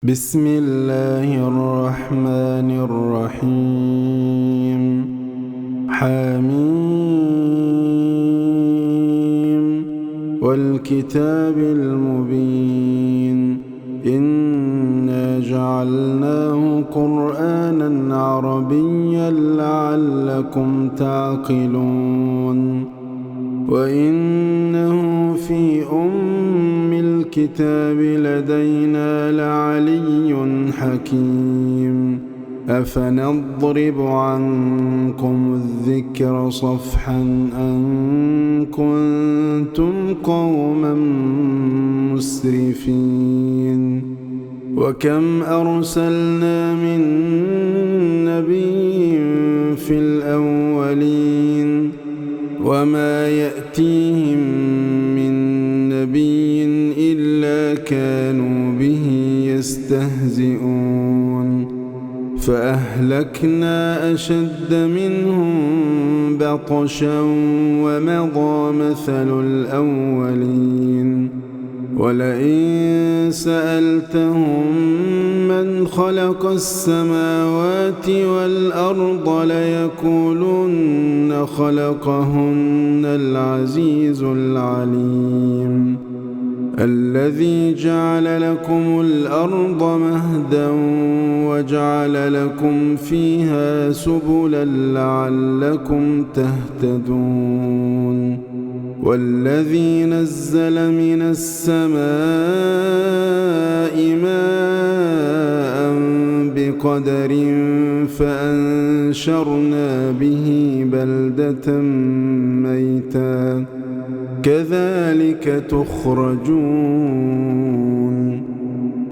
بسم الله الرحمن الرحيم. حميم والكتاب المبين. إنا جعلناه قرآنا عربيا لعلكم تعقلون. وإنه في الكتاب لدينا لعلي حكيم. أفنضرب عنكم الذكر صفحا أن كنتم قوما مسرفين. وكم أرسلنا من نبي في الأولين وما يأتيهم من نبي إلا كانوا به يستهزئون. فأهلكنا أشد منهم بطشا ومضى مثل الأولين. ولئن سألتهم من خلق السماوات والأرض ليقولن خلقهن العزيز العليم. الذي جعل لكم الأرض مهدا وجعل لكم فيها سبلا لعلكم تهتدون. والذي نزل من السماء ماء بقدر فأنشرنا به بلدة ميتا كذلك تخرجون.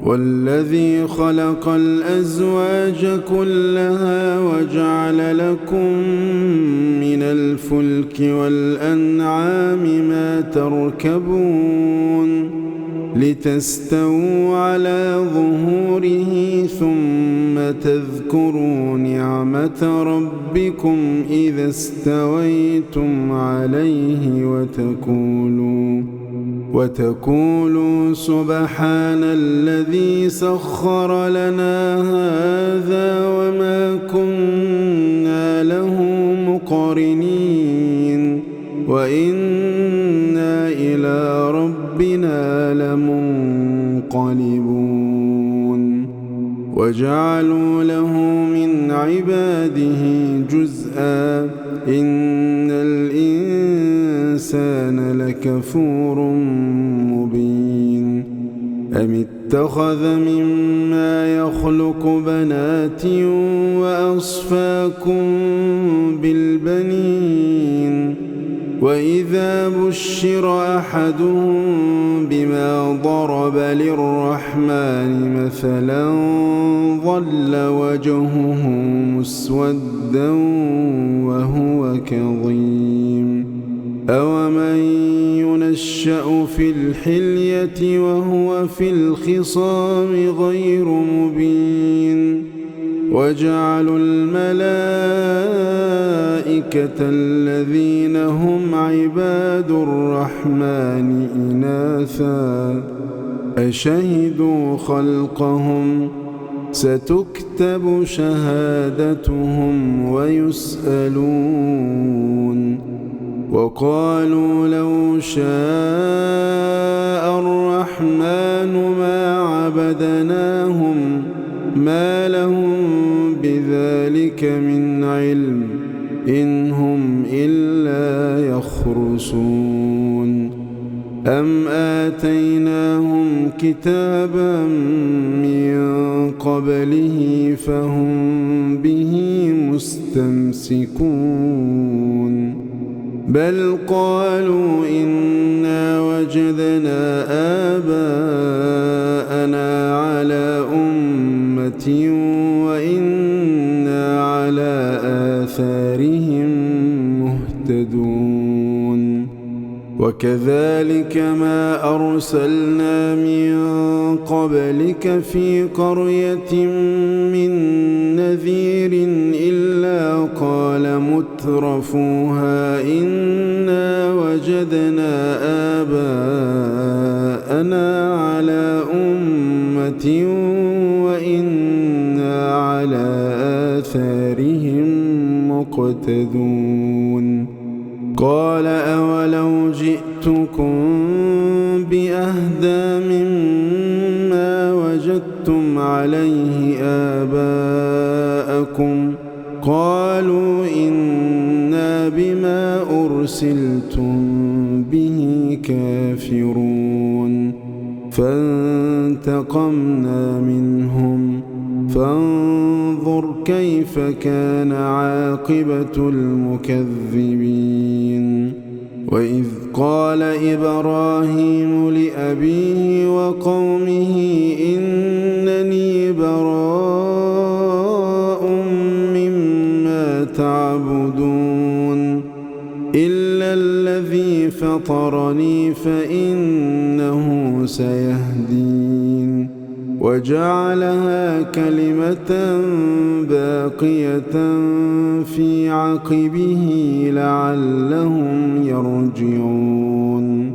والذي خلق الأزواج كلها وجعل لكم من الفلك والأنعام ما تركبون لتستووا على ظهوره ثم تذكروا نعمة ربكم إذا استويتم عليه وتقولوا سبحان الذي سخر لنا هذا وما كنا له مقرنين وإنا إلى ربنا لمنقلبون. وجعلوا له من عباده جزءا إن الإنسان لكفور مبين. أم اتخذ مما يخلق بنات وأصفاكم بالبنين وإذا بشر أحدهم بما ضرب للرحمن مثلا ظل وجهه مسودا وهو كظيم. أومن ينشأ في الحلية وهو في الخصام غير مبين. وجعلوا الملائكة الذين هم عباد الرحمن إناثا أشهدوا خلقهم ستكتب شهادتهم ويسألون. وقالوا لو شاء الرحمن ما عبدناهم ما لهم بذلك من علم إن هم إلا يخرصون. أم آتيناهم كتابا من قبله فهم به مستمسكون. بل قالوا إنا وجدنا آباءنا على أمة وإنا على آثارهم مهتدون. وكذلك ما أرسلنا من قبلك في قرية من نذير إلا قال مترفوها إنا وجدنا آباءنا على أمة وإنا على آثارهم مقتدون قال أولو جئتكم بأهدى مما وجدتم عليه آباءكم قالوا إنا بما أرسلتم به كافرون فانتقمنا منهم فانظر كيف كان عاقبة المكذبين وإذ قال إبراهيم لأبيه وقومه إنني براء مما تعبدون إلا الذي فطرني فإنه سيهدين وجعلها كلمة باقية في عقبه لعلهم يرجعون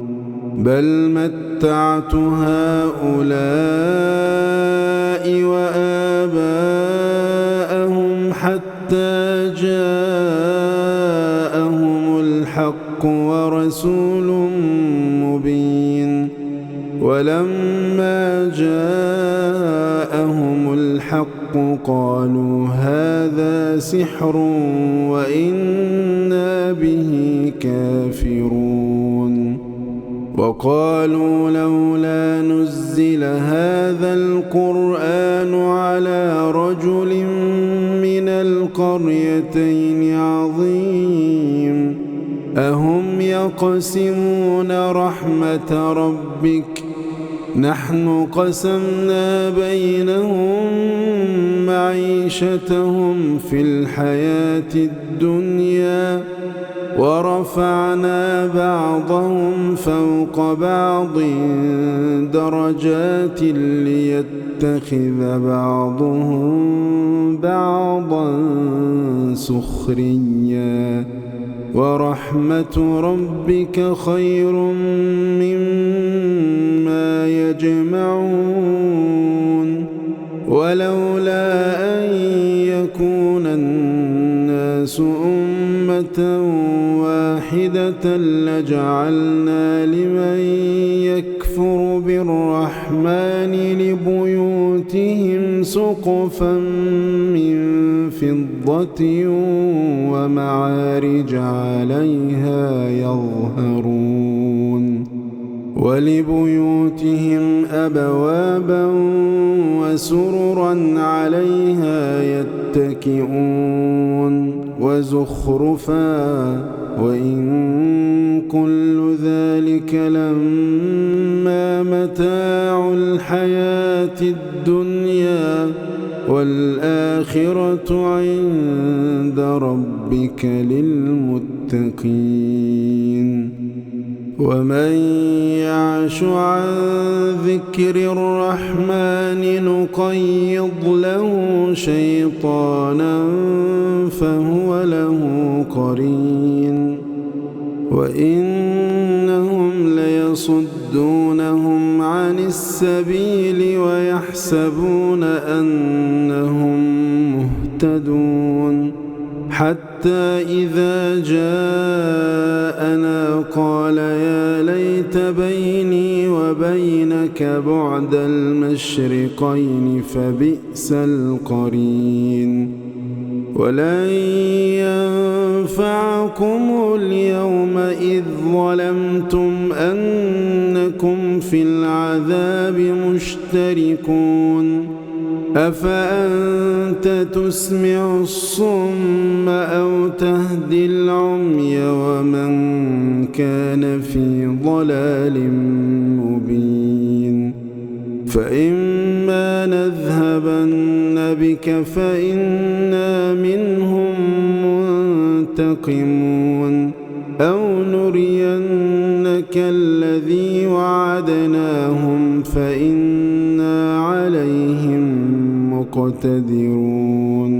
بل متعت هؤلاء وآباءهم حتى جاءهم الحق ورسول مبين ولما جاءهم الحق قالوا هذا سحر وإنا به كافرون وقالوا لولا نزل هذا القرآن على رجل من القريتين عظيم أهم يقسمون رحمة ربك نحن قسمنا بينهم معيشتهم في الحياة الدنيا ورفعنا بعضهم فوق بعض درجات ليتخذ بعضهم بعضا سخريا ورحمة ربك خير مما يجمعون ولولا أن يكون الناس أمة واحدة لجعلنا لمن يكفر بالرحمن لبيوتهم سقفا من فضة ومعارج عليها يظهرون ولبيوتهم أبوابا وسررا عليها يتكئون وزخرفا وإن كل ذلك لما متاع الحياة الدنيا والآخرة عند ربك للمتقين ومن يعش عن ذكر الرحمن نقيض له شيطانا فهو له قرين وإنهم ليصدونهم عن السبيل ويحسبون أنهم مهتدون حتى إذا جاءنا قال يا ليت بيني وبينك بعد المشرقين فبئس القرين ولن ينفعكم اليوم إذ ظلمتم أنكم في العذاب مشتركون أفأنت تسمع الصم أو تهدي العمي ومن كان في ضلال مبين فإما نذهبن بك فإنا منهم منتقمون أو نرينك الذي وعدناهم فإنا عليهم مقتدرون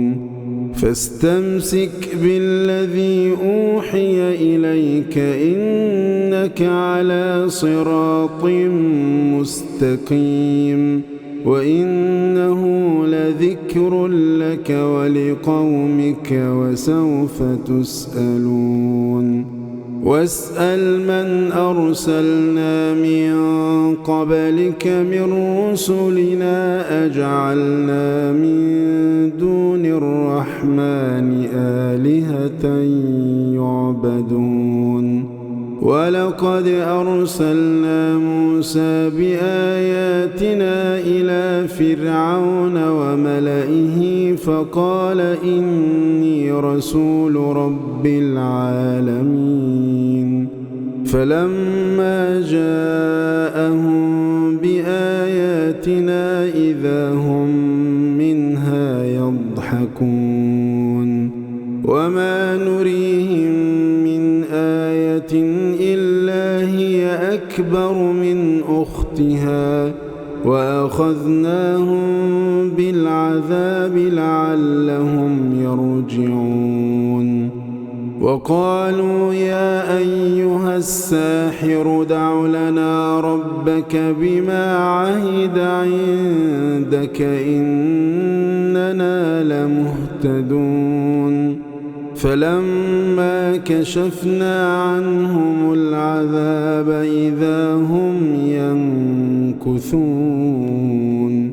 فاستمسك بالذي أوحي إليك إنك على صراط مستقيم وإنه ذكر لك ولقومك وسوف تسألون واسأل من أرسلنا من قبلك من رسلنا أجعلنا من دون الرحمن آلهة يعبدون ولقد أرسلنا موسى بآياتنا إلى فرعون وملئه فقال إني رسول رب العالمين فلما جاءهم بآياتنا إذا هم منها يضحكون وما نريهم من آية إلا هي أكبر من أختها وأخذناهم بالعذاب لعلهم يرجعون وقالوا يا أيها الساحر دع لنا ربك بما عهد عندك إننا لمهتدون فلما كشفنا عنهم العذاب إذا هم ينكثون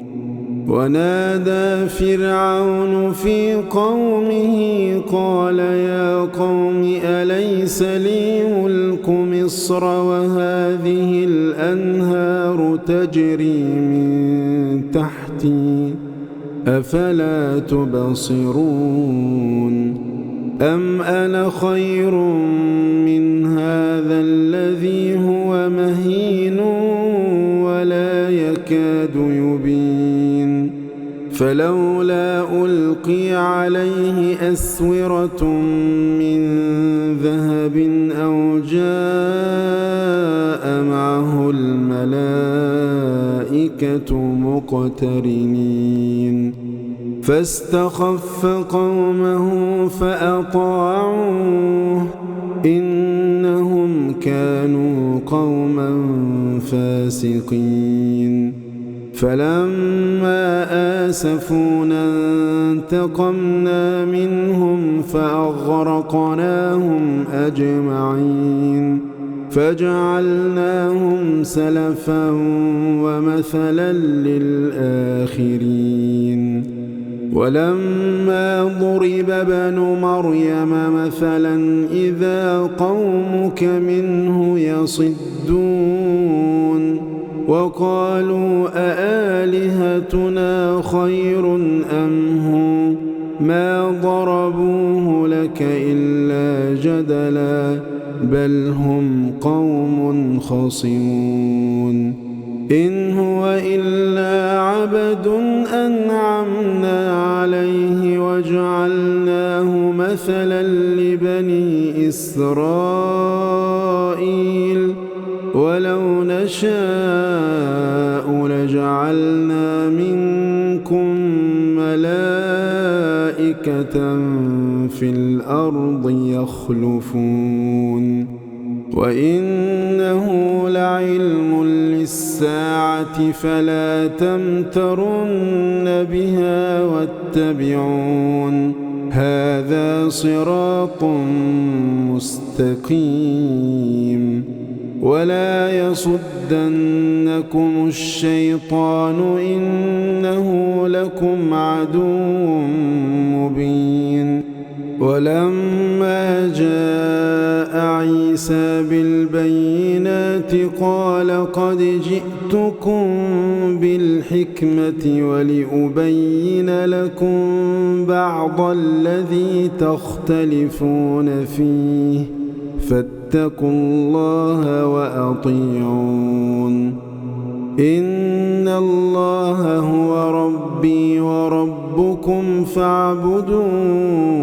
ونادى فرعون في قومه قال يا قوم أليس لي ملك مصر وهذه الأنهار تجري من تحتي أفلا تبصرون أم أنا خير من هذا الذي هو مهين ولا يكاد يبين فلولا ألقي عليه أسورة من ذهب أو جاء معه الملائكة مقترنين فاستخف قومه فأطاعوه إنهم كانوا قوما فاسقين فلما آسفونا انتقمنا منهم فأغرقناهم أجمعين فجعلناهم سلفا ومثلا للآخرين ولما ضرب ابن مريم مثلا إذا قومك منه يصدون وقالوا أآلهتنا خير أم هو ما ضربوه لك إلا جدلا بل هم قوم خصمون إن هو إلا عبد أنعمنا عليه وجعلناه مثلا لبني إسرائيل ولو نشاء لجعلنا منكم ملائكة في الأرض يخلفون وإنه لعلم للساعة فلا تمترن بها واتبعون هذا صراط مستقيم ولا يصدنكم الشيطان إنه لكم عدو مبين ولما جاء عيسى بالبينات قال قد جئتكم بالحكمة ولأبين لكم بعض الذي تختلفون فيه فاتقوا الله وأطيعون إن الله هو ربي وربكم فاعبدوه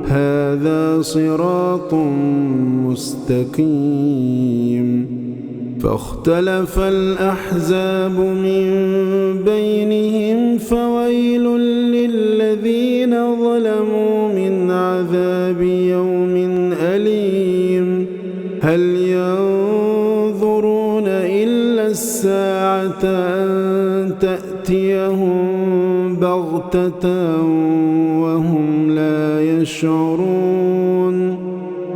هذا صراط مستقيم فاختلف الأحزاب من بينهم فويل للذين ظلموا من عذاب يوم أليم هل ينظرون إلا الساعة أن تأتيهم بغتة وهم لا يشعرون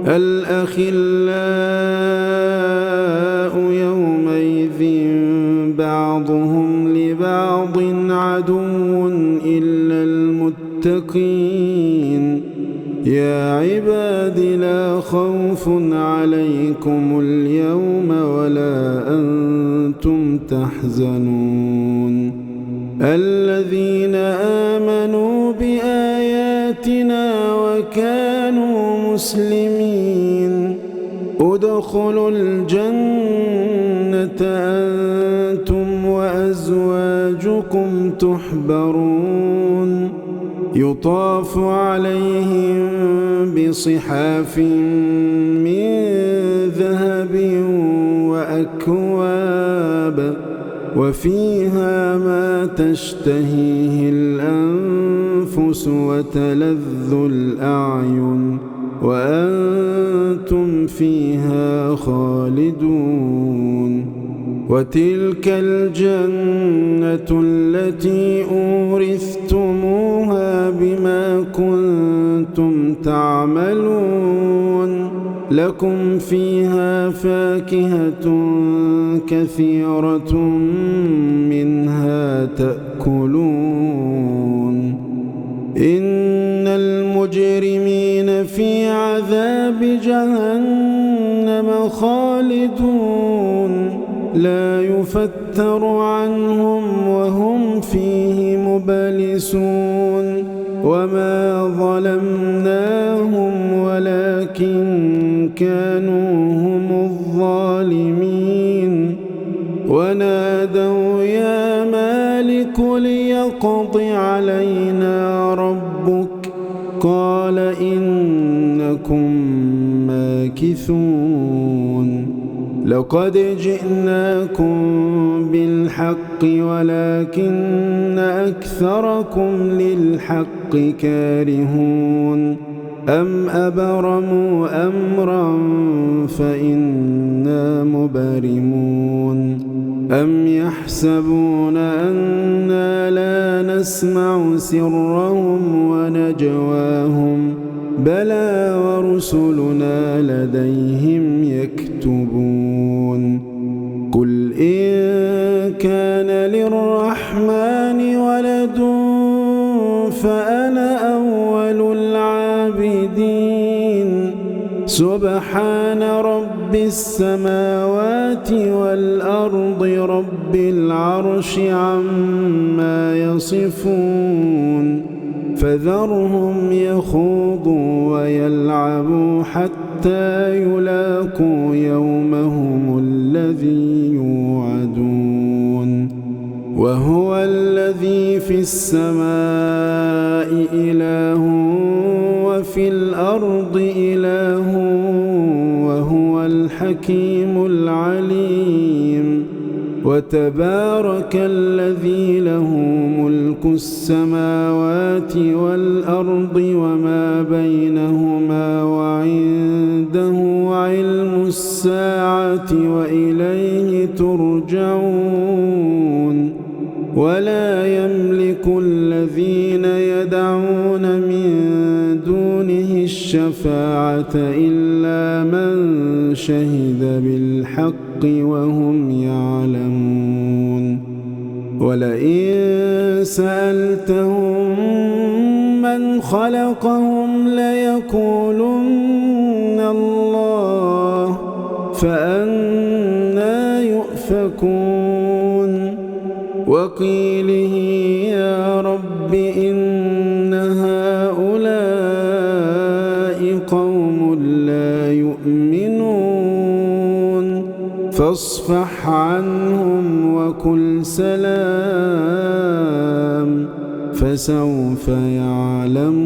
الأخلاء يومئذ بعضهم لبعض عدو إلا المتقين يا عباد لا خوف عليكم اليوم ولا أنتم تحزنون الذين آمنوا بآياتنا وكانوا مسلمين ادخلوا الجنة أنتم وأزواجكم تحبرون يطاف عليهم بصحاف من ذهب وأكواب وفيها ما تشتهيه الأنفس وتلذ الأعين وأنتم فيها خالدون وتلك الجنة التي أورثتموها بما كنتم تعملون لكم فيها فاكهة كثيرة منها تأكلون إن المجرمين في عذاب جهنم خالدون لا يفتر عنهم وهم فيه مبلسون وما ظلمناهم ولكن كانوا هم الظالمين ونادوا يا مالك ليقض علينا ربك قال إنكم ماكثون لقد جئناكم بالحق ولكن أكثركم للحق كارهون أم أبرموا أمرا فإنا مبرمون أم يحسبون أنا لا نسمع سرهم ونجواهم بلى ورسلنا لديهم يكتبون قل إن كان للرحمن ولد فأنا أول العابدين سبحان رب السماوات والأرض رب العرش عما يصفون فذرهم يخوضوا ويلعبوا حتى يلاقوا يومهم الذي يوعدون وهو الذي في السماء إله وفي الأرض إله وهو الحكيم العليم وتبارك الذي له ملك السماوات والأرض وما بينهما وعنده علم الساعة وإليه ترجعون ولا يملك الذين يدعون من دونه الشفاعة إلا من شهد بالحق وهم يعلمون ولئن سألتهم من خلقهم ليقولن الله فأنى يؤفكون وقيله يا رب إن هؤلاء قوم لا يؤمنون فاصفح عنهم وقل سلام فسوف يعلمون.